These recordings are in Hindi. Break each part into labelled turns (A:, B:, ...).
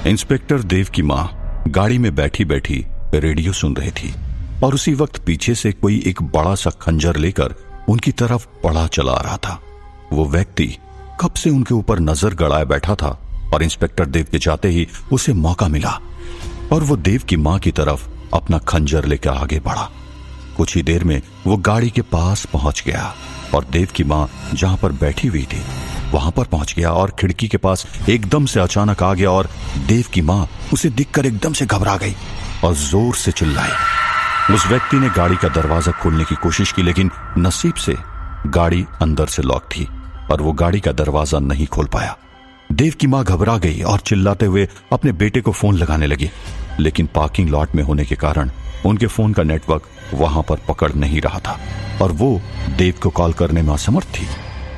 A: इंस्पेक्टर देव की माँ गाड़ी में बैठी बैठी रेडियो सुन रही थी और उसी वक्त पीछे से कोई एक बड़ा सा खंजर लेकर उनकी तरफ बढ़ा चला आ रहा था। वो व्यक्ति कब से उनके ऊपर नजर गड़ाए बैठा था और इंस्पेक्टर देव के जाते ही उसे मौका मिला और वो देव की माँ की तरफ अपना खंजर लेकर आगे बढ़ा। कुछ ही देर में वो गाड़ी के पास पहुंच गया और देव की माँ जहां पर बैठी हुई थी वहां पर पहुंच गया और खिड़की के पास एकदम से अचानक आ गया और देव की माँ उसे देखकर एकदम से घबरा गई और जोर से चिल्लाई। उस व्यक्ति ने गाड़ी का दरवाजा खोलने की कोशिश की, लेकिन नसीब से गाड़ी अंदर से लॉक थी और वो गाड़ी का दरवाजा नहीं खोल पाया। देव की माँ घबरा गई और चिल्लाते हुए अपने बेटे को फोन लगाने लगी, लेकिन पार्किंग लॉट में होने के कारण उनके फोन का नेटवर्क वहां पर पकड़ नहीं रहा था और वो देव को कॉल करने में असमर्थ थी।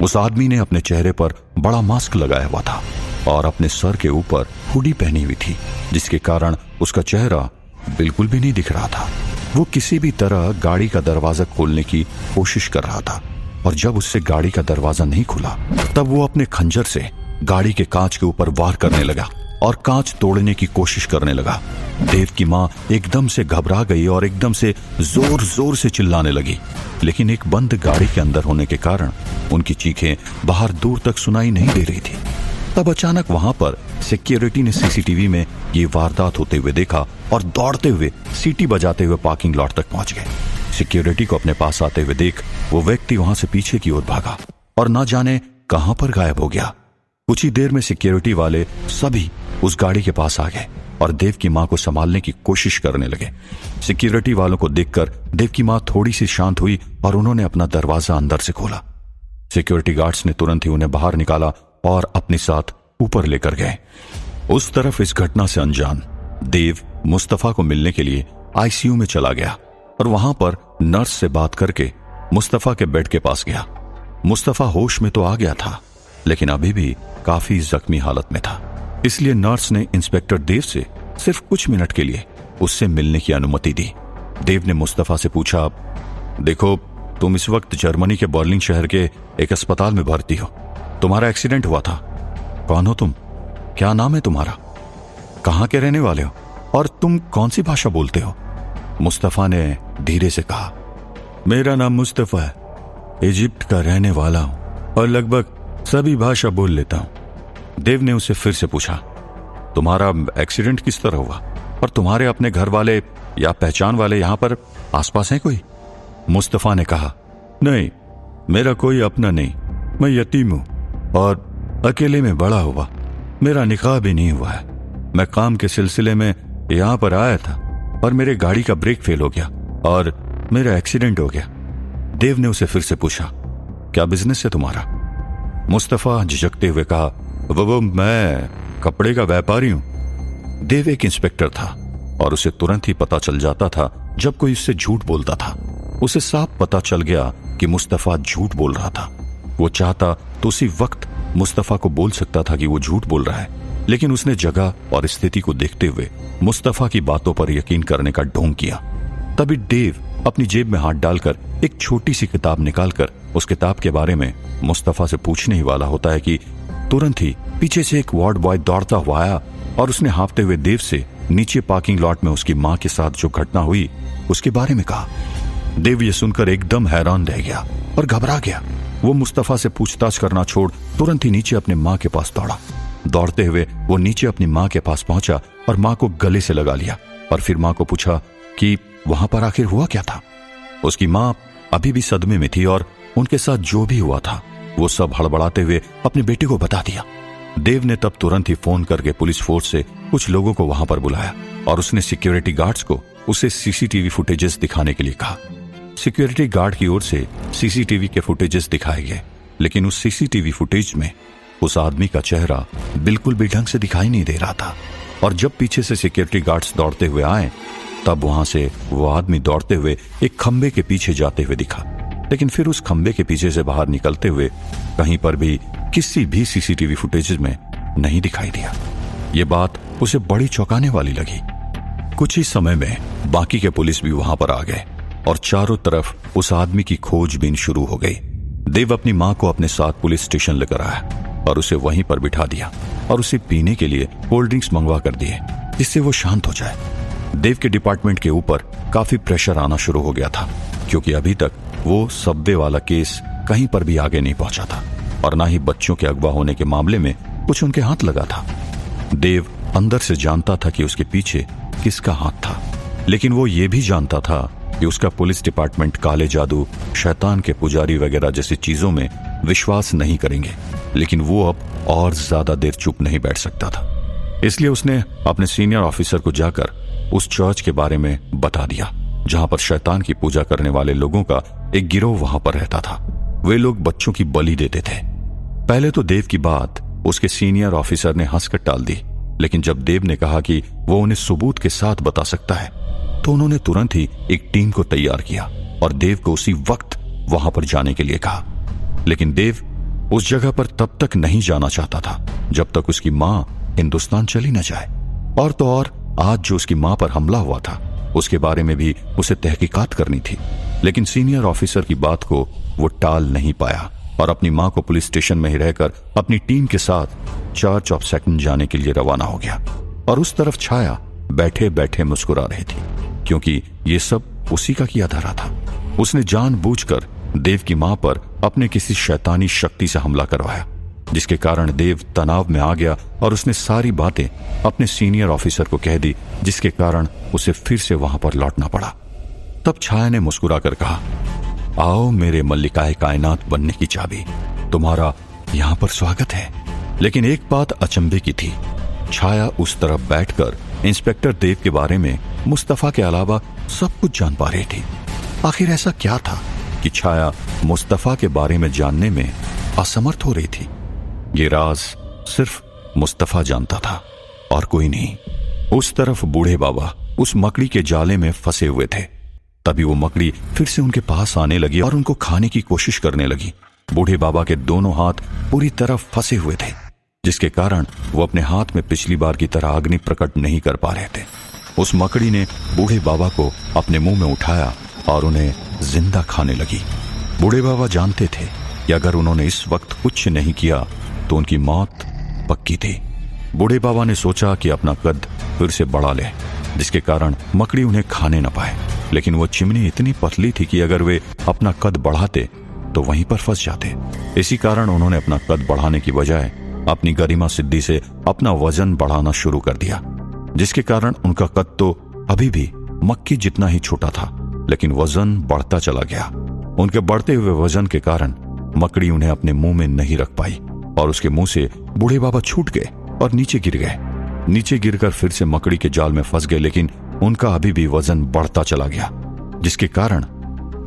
A: उस आदमी ने अपने चेहरे पर बड़ा मास्क लगाया हुआ था और अपने सर के ऊपर हुडी पहनी हुई थी, जिसके कारण उसका चेहरा बिल्कुल भी नहीं दिख रहा था। वो किसी भी तरह गाड़ी का दरवाजा खोलने की कोशिश कर रहा था और जब उससे गाड़ी का दरवाजा नहीं खुला तब वो अपने खंजर से गाड़ी के कांच के ऊपर वार करने लगा और कांच तोड़ने की कोशिश करने लगा। देव की माँ एकदम से घबरा गई और एकदम से जोर जोर से चिल्लाने लगी, लेकिन एक बंद गाड़ी के अंदर होने के कारण उनकी चीखें बाहर दूर तक सुनाई नहीं दे रही थी। तब अचानक वहां पर सिक्योरिटी ने सीसीटीवी में ये वारदात होते हुए देखा और दौड़ते हुए सीटी बजाते हुए पार्किंग लॉट तक पहुंच गए। सिक्योरिटी को अपने पास आते हुए देख वो व्यक्ति वहां से पीछे की ओर भागा और ना जाने कहां पर गायब हो गया। कुछ ही देर में सिक्योरिटी वाले सभी उस गाड़ी के पास आ गए और देव की माँ को संभालने की कोशिश करने लगे। सिक्योरिटी वालों को देखकर देव की माँ थोड़ी सी शांत हुई और उन्होंने अपना दरवाजा अंदर से खोला। सिक्योरिटी गार्ड्स ने तुरंत ही उन्हें बाहर निकाला और अपने साथ ऊपर लेकर गए। उस तरफ इस घटना से अनजान देव मुस्तफा को मिलने के लिए आईसीयू में चला गया और वहां पर नर्स से बात करके मुस्तफा के बेड के पास गया। मुस्तफा होश में तो आ गया था, लेकिन अभी भी काफी जख्मी हालत में था, इसलिए नर्स ने इंस्पेक्टर देव से सिर्फ कुछ मिनट के लिए उससे मिलने की अनुमति दी। देव ने मुस्तफा से पूछा, देखो तुम इस वक्त जर्मनी के बर्लिन शहर के एक अस्पताल में भर्ती हो। तुम्हारा एक्सीडेंट हुआ था। कौन हो तुम? क्या नाम है तुम्हारा? कहां के रहने वाले हो और तुम कौन सी भाषा बोलते हो? मुस्तफा ने धीरे से कहा, मेरा नाम मुस्तफा है, इजिप्ट का रहने वाला हूं और लगभग सभी भाषा बोल लेता हूं। देव ने उसे फिर से पूछा, तुम्हारा एक्सीडेंट किस तरह हुआ और तुम्हारे अपने घर वाले या पहचान वाले यहां पर आसपास हैं कोई? मुस्तफा ने कहा, नहीं, मेरा कोई अपना नहीं, मैं यतीम हूं और अकेले में बड़ा हुआ। मेरा निकाह भी नहीं हुआ है। मैं काम के सिलसिले में यहां पर आया था और मेरे गाड़ी का ब्रेक फेल हो गया और मेरा एक्सीडेंट हो गया। देव ने उसे फिर से पूछा, क्या बिजनेस है तुम्हारा? मुस्तफा झिझकते हुए कहा, वो मैं कपड़े का व्यापारी हूं। देव एक इंस्पेक्टर था और उसे तुरंत ही पता चल जाता था जब कोई उससे झूठ बोलता था। उसे साफ पता चल गया कि मुस्तफा झूठ बोल रहा था। वो चाहता तो उसी वक्त मुस्तफा को बोल सकता था कि वो झूठ बोल रहा है, लेकिन उसने जगह और स्थिति को देखते हुए मुस्तफा की बातों पर यकीन करने का ढोंग किया। तभी देव अपनी जेब में हाथ डालकर एक छोटी सी किताब निकालकर उस किताब के बारे में मुस्तफा से पूछने ही वाला होता है कि तुरंत ही पीछे से एक वार्ड बॉय दौड़ता हुआ आया और उसने हाँफते हुए देव से नीचे पार्किंग लॉट में उसकी मां के साथ जो घटना हुई उसके बारे में कहा। देव ये सुनकर एकदम हैरान रह गया और घबरा गया। वो मुस्तफा से पूछताछ करना छोड़ तुरंत ही नीचे अपने मां के पास दौड़ा। दौड़ते हुए वो नीचे अपनी मां के पास पहुंचा और मां को गले से लगा लिया और फिर मां को पूछा कि वहां पर आखिर हुआ क्या था। उसकी मां अभी भी सदमे में थी और उनके साथ जो भी हुआ था वो सब हड़बड़ाते हुए अपने बेटे को बता दिया। देव ने तब तुरंत ही फोन करके पुलिस फोर्स से कुछ लोगों को वहां पर बुलाया और उसने सिक्योरिटी गार्ड्स को उसे सीसीटीवी फुटेजेस दिखाने के लिए कहा। सिक्योरिटी गार्ड की ओर से सीसीटीवी के फुटेजेस दिखाए गए, लेकिन उस सीसीटीवी फुटेज में उस आदमी का चेहरा बिल्कुल भी ढंग से दिखाई नहीं दे रहा था। और जब पीछे से सिक्योरिटी गार्ड्स दौड़ते हुए आए तब वहां से वो आदमी दौड़ते हुए एक खंबे के पीछे जाते हुए दिखा, लेकिन फिर उस खंबे के पीछे से बाहर निकलते हुए कहीं पर भी किसी भी सीसीटीवी फुटेज में नहीं दिखाई दिया। ये बात उसे बड़ी चौंकाने वाली लगी। कुछ ही समय में बाकी के पुलिस भी वहां पर आ गए और चारों तरफ उस आदमी की खोजबीन शुरू हो गई। देव अपनी मां को अपने साथ पुलिस स्टेशन लेकर आया और उसे वहीं पर बिठा दिया और उसे पीने के लिए कोल्ड ड्रिंक्स मंगवा कर दिए जिससे वो शांत हो जाए। देव के डिपार्टमेंट के ऊपर काफी प्रेशर आना शुरू हो गया था क्योंकि अभी तक वो सबवे वाला केस कहीं पर भी आगे नहीं पहुंचा था और ना ही बच्चों के अगवा होने के मामले में कुछ उनके हाथ लगा था। देव अंदर से जानता था कि उसके पीछे किसका हाथ था, लेकिन वो ये भी जानता था कि उसका पुलिस डिपार्टमेंट काले जादू, शैतान के पुजारी वगैरह जैसी चीजों में विश्वास नहीं करेंगे। लेकिन वो अब और ज्यादा देर चुप नहीं बैठ सकता था, इसलिए उसने अपने सीनियर ऑफिसर को जाकर उस चर्च के बारे में बता दिया जहां पर शैतान की पूजा करने वाले लोगों का एक गिरोह वहां पर रहता था। वे लोग बच्चों की बलि देते थे। पहले तो देव की बात उसके सीनियर ऑफिसर ने हंसकर टाल दी, लेकिन जब देव ने कहा कि वो उन्हें सबूत के साथ बता सकता है तो उन्होंने तुरंत ही एक टीम को तैयार किया और देव को उसी वक्त वहां पर जाने के लिए कहा। लेकिन देव उस जगह पर तब तक नहीं जाना चाहता था जब तक उसकी मां हिंदुस्तान चली न जाए। और तो और आज जो उसकी मां पर हमला हुआ था उसके बारे में भी उसे तहकीकात करनी थी। लेकिन सीनियर ऑफिसर की बात को वो टाल नहीं पाया और अपनी मां को पुलिस स्टेशन में ही रहकर अपनी टीम के साथ चर्च ऑफ सेकंड जाने के लिए रवाना हो गया। और उस तरफ छाया बैठे बैठे मुस्कुरा रही थी क्योंकि ये सब उसी का किया धरा था। उसने जानबूझकर देव की मां पर अपने किसी शैतानी शक्ति से हमला करवाया जिसके कारण देव तनाव में आ गया और उसने सारी बातें अपने सीनियर ऑफिसर को कह दी, जिसके कारण उसे फिर से वहां पर लौटना पड़ा। तब छाया ने मुस्कुराकर कहा, आओ मेरे मल्लिकाए कायनात बनने की चाबी, तुम्हारा यहां पर स्वागत है। लेकिन एक बात अचंभे की थी, छाया उस तरफ बैठकर इंस्पेक्टर देव के बारे में मुस्तफा के अलावा सब कुछ जान पा रही थी। आखिर ऐसा क्या था कि छाया मुस्तफा के बारे में जानने में असमर्थ हो रही थी? ये राज सिर्फ मुस्तफा जानता था और कोई नहीं। उस तरफ बूढ़े बाबा उस मकड़ी के जाले में फंसे हुए थे। तभी वो मकड़ी फिर से उनके पास आने लगी और उनको खाने की कोशिश करने लगी। बूढ़े बाबा के दोनों हाथ पूरी तरह फंसे हुए थे, जिसके कारण वो अपने हाथ में पिछली बार की तरह अग्नि प्रकट नहीं कर पा रहे थे। उस मकड़ी ने बूढ़े बाबा को अपने मुंह में उठाया और उन्हें जिंदा खाने लगी। बूढ़े बाबा जानते थे कि अगर उन्होंने इस वक्त कुछ नहीं किया तो उनकी मौत पक्की थी। बूढ़े बाबा ने सोचा कि अपना कद फिर से बढ़ा ले, जिसके कारण मकड़ी उन्हें खाने न पाए। लेकिन वो चिमनी इतनी पतली थी कि अगर वे अपना कद बढ़ाते तो वहीं पर फंस जाते। इसी कारण उन्होंने अपना कद बढ़ाने की बजाय अपनी गरिमा सिद्धि से अपना वजन बढ़ाना शुरू कर दिया, जिसके कारण उनका कद तो अभी भी मक्खी जितना ही छोटा था, लेकिन वजन बढ़ता चला गया। उनके बढ़ते हुए वजन के कारण मकड़ी उन्हें अपने मुंह में नहीं रख पाई और उसके मुंह से बूढ़े बाबा छूट गए और नीचे गिर गए। नीचे गिरकर फिर से मकड़ी के जाल में फंस गए, लेकिन उनका अभी भी वजन बढ़ता चला गया, जिसके कारण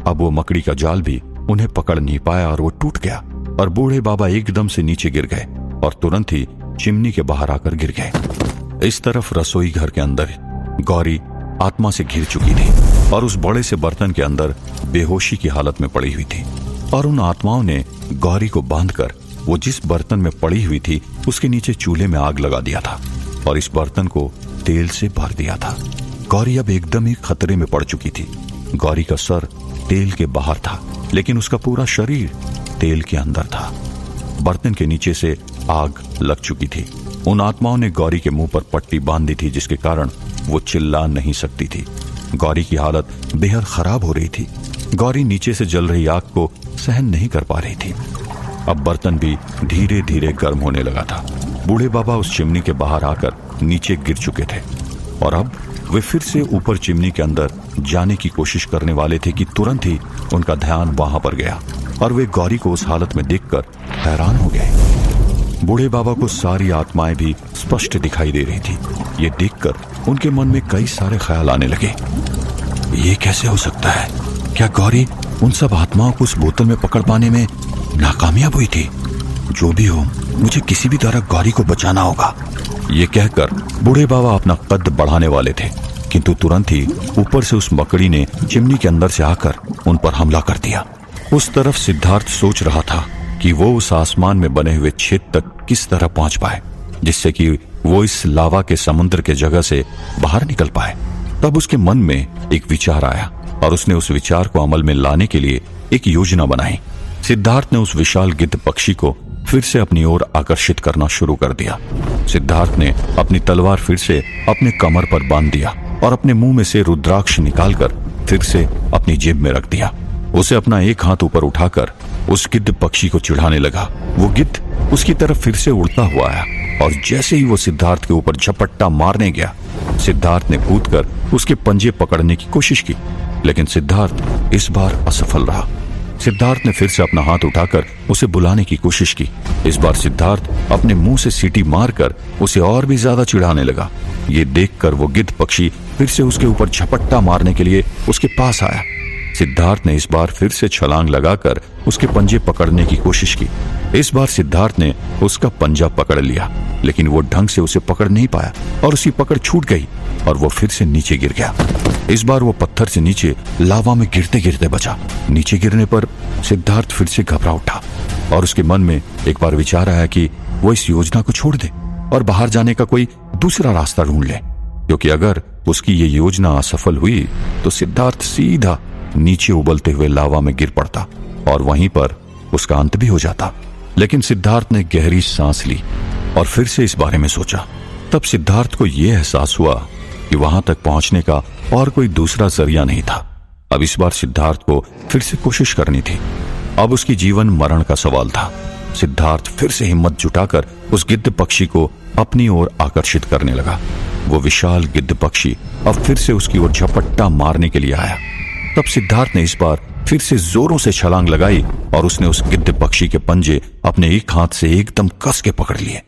A: अब वो मकड़ी का जाल भी उन्हें पकड़ नहीं पाया और वो टूट गया और बूढ़े बाबा एकदम से नीचे गिर गए और तुरंत ही चिमनी के बाहर आकर गिर गए। इस तरफ रसोई घर के अंदर गौरी आत्मा से घिर चुकी थी और उस बड़े से बर्तन के अंदर बेहोशी की हालत में पड़ी हुई थी। और उन आत्माओं ने गौरी को बांधकर वो जिस बर्तन में पड़ी हुई थी उसके नीचे चूल्हे में आग लगा दिया था और इस बर्तन को तेल से भर दिया था। गौरी अब एकदम ही खतरे में पड़ चुकी थी। गौरी का सर तेल के बाहर था, लेकिन उसका पूरा शरीर तेल के अंदर था। बर्तन के नीचे से आग लग चुकी थी। उन आत्माओं ने गौरी के मुंह पर पट्टी बांधी थी, जिसके कारण वो चिल्ला नहीं सकती थी। गौरी की हालत बेहद खराब हो रही थी। गौरी नीचे से जल रही आग को सहन नहीं कर पा रही थी। अब बर्तन भी धीरे धीरे गर्म होने लगा था। बूढ़े बाबा उस चिमनी के बाहर आकर नीचे गिर चुके थे और अब वे फिर से ऊपर चिमनी के अंदर जाने की कोशिश करने वाले थे कि तुरंत ही उनका ध्यान वहां पर गया और वे गौरी को उस हालत में देखकर हैरान हो गए। बूढ़े बाबा को सारी आत्माएं भी स्पष्ट दिखाई दे रही थी। ये देखकर उनके मन में कई सारे ख्याल आने लगे। ये कैसे हो सकता है? क्या गौरी उन सब आत्माओं को उस बोतल में पकड़ पाने में नाकामयाब हुई थी? जो भी हो, मुझे किसी भी तरह गौरी को बचाना होगा। ये कहकर बूढ़े बाबा अपना कद बढ़ाने वाले थे, किंतु तुरंत ही ऊपर से उस मकड़ी ने चिमनी के अंदर से आकर उन पर हमला कर दिया। उस तरफ सिद्धार्थ सोच रहा था कि वो उस आसमान में बने हुए छेद तक किस तरह पहुंच पाए, जिससे कि वो इस लावा के समुद्र के जगह से बाहर निकल पाए। तब उसके मन में एक विचार आया और उसने उस विचार को अमल में लाने के लिए एक योजना बनाई। सिद्धार्थ ने उस विशाल गिद्ध पक्षी को फिर से अपनी ओर आकर्षित करना शुरू कर दिया। सिद्धार्थ ने अपनी तलवार फिर से अपने कमर पर बांध दिया और अपने मुंह में से रुद्राक्ष निकालकर फिर से अपनी जेब में रख दिया। उसे अपना एक हाथ ऊपर उठाकर उस गिद्ध पक्षी को चिढ़ाने लगा। वो गिद्ध उसकी तरफ फिर से उड़ता हुआ आया और जैसे ही वो सिद्धार्थ के ऊपर झपट्टा मारने गया, सिद्धार्थ ने कूदकर उसके पंजे पकड़ने की कोशिश की, लेकिन सिद्धार्थ इस बार असफल रहा। सिद्धार्थ ने फिर से अपना हाथ उठाकर उसे बुलाने की कोशिश की। इस बार सिद्धार्थ अपने मुंह से सीटी मारकर उसे और भी ज्यादा चिढ़ाने लगा। ये देखकर वो गिद्ध पक्षी फिर से उसके ऊपर झपट्टा मारने के लिए उसके पास आया। सिद्धार्थ ने इस बार फिर से छलांग लगाकर उसके पंजे पकड़ने की कोशिश की। इस बार सिद्धार्थ ने उसका पंजा पकड़ लिया, लेकिन वो ढंग से उसे पकड़ नहीं पाया और उसकी पकड़ छूट गई और वो फिर से नीचे गिर गया। इस बार वो पत्थर से नीचे लावा में गिरते गिरते बचा। नीचे गिरने पर सिद्धार्थ फिर से घबरा उठा और उसके मन में एक बार विचार आया कि वो इस योजना को छोड़ दे और बाहर जाने का कोई दूसरा रास्ता ढूंढ ले, क्योंकि अगर उसकी ये योजना असफल हुई तो सिद्धार्थ सीधा नीचे उबलते हुए लावा में गिर पड़ता और वहीं पर उसका अंत भी हो जाता। लेकिन सिद्धार्थ ने गहरी सांस ली और फिर से इस बारे में सोचा। तब सिद्धार्थ को यह एहसास हुआ कि वहां तक पहुंचने का और कोई दूसरा जरिया नहीं था। अब इस बार सिद्धार्थ को फिर से कोशिश करनी थी। अब उसकी जीवन मरण का सवाल था। सिद्धार्थ फिर से हिम्मत जुटाकर उस गिद्ध पक्षी को अपनी ओर आकर्षित करने लगा। वो विशाल गिद्ध पक्षी अब फिर से उसकी ओर झपट्टा मारने के लिए आया। तब सिद्धार्थ ने इस बार फिर से जोरों से छलांग लगाई और उसने उस गिद्ध पक्षी के पंजे अपने एक हाथ से एकदम कस के पकड़ लिए।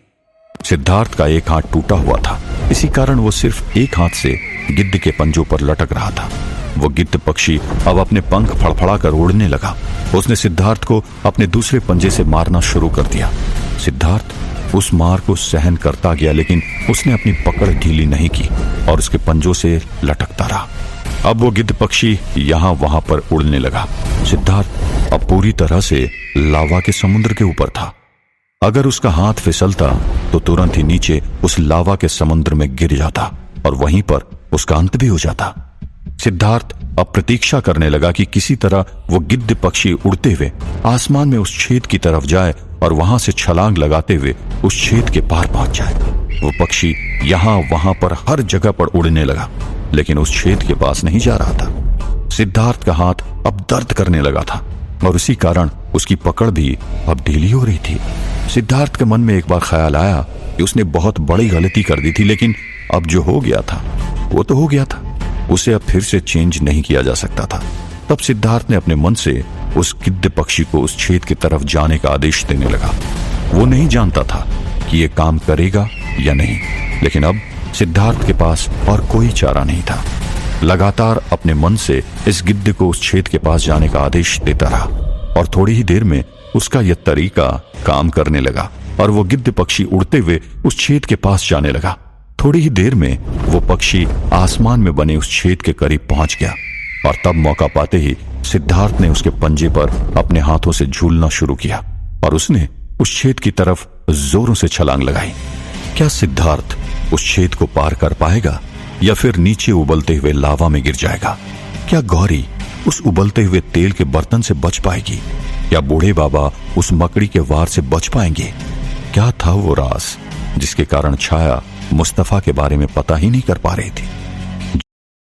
A: सिद्धार्थ का एक हाथ टूटा हुआ था, इसी कारण वो सिर्फ एक हाथ से गिद्ध के पंजों पर लटक रहा था। वो गिद्ध पक्षी अब अपने पंख फड़फड़ाकर उड़ने लगा। उसने सिद्धार्थ को अपने दूसरे पंजे से मारना शुरू कर दिया। सिद्धार्थ उस मार को सहन करता गया, लेकिन उसने अपनी पकड़ ढीली नहीं की और उसके पंजों से लटकता रहा। अब वो गिद्ध पक्षी यहां वहां पर उड़ने लगा। सिद्धार्थ अब पूरी तरह से लावा के समुद्र के ऊपर था। अगर उसका हाथ फिसलता तो तुरंत ही नीचे उस लावा के समुद्र में गिर जाता और वहीं पर उसका अंत भी हो जाता। सिद्धार्थ अब प्रतीक्षा करने लगा कि किसी तरह वो गिद्ध पक्षी उड़ते हुए आसमान में उस छेद की तरफ जाए और वहां से छलांग लगाते हुए उस छेद के पार पहुंच जाए। वो पक्षी यहां वहां पर हर जगह पर उड़ने लगा, लेकिन उस छेद के पास नहीं जा रहा था। सिद्धार्थ का हाथ अब दर्द करने लगा था और इसी कारण उसकी पकड़ भी अब ढीली हो रही थी। सिद्धार्थ के मन में एक बार ख्याल आया कि उसने बहुत बड़ी गलती कर दी थी, लेकिन अब जो हो गया था वो तो हो गया था, उसे अब फिर से चेंज नहीं किया जा सकता था। तब सिद्धार्थ ने अपने मन से उस गिद्ध पक्षी को उस छेद की तरफ जाने का आदेश देने लगा। वो नहीं जानता था कि ये काम करेगा या नहीं, लेकिन अब सिद्धार्थ के पास और कोई चारा नहीं था। लगातार अपने मन से इस गिद्ध को उस छेद के पास जाने का आदेश देता रहा और थोड़ी ही देर में उसका यह तरीका काम करने लगा और वो गिद्ध पक्षी उड़ते हुए उस छेद के पास जाने लगा। थोड़ी ही देर में वो पक्षी आसमान में बने उस छेद के करीब पहुंच गया और तब मौका पाते ही सिद्धार्थ ने उसके पंजे पर अपने हाथों से झूलना शुरू किया और उसने उस छेद की तरफ जोरों से छलांग लगाई। क्या सिद्धार्थ उस छेद को पार कर पाएगा या फिर नीचे उबलते हुए लावा में गिर जाएगा? क्या गौरी उस उबलते हुए तेल के बर्तन से बच पाएगी या बूढ़े बाबा उस मकड़ी के वार से बच पाएंगे? क्या था वो राज जिसके कारण छाया मुस्तफा के बारे में पता ही नहीं कर पा रही थी?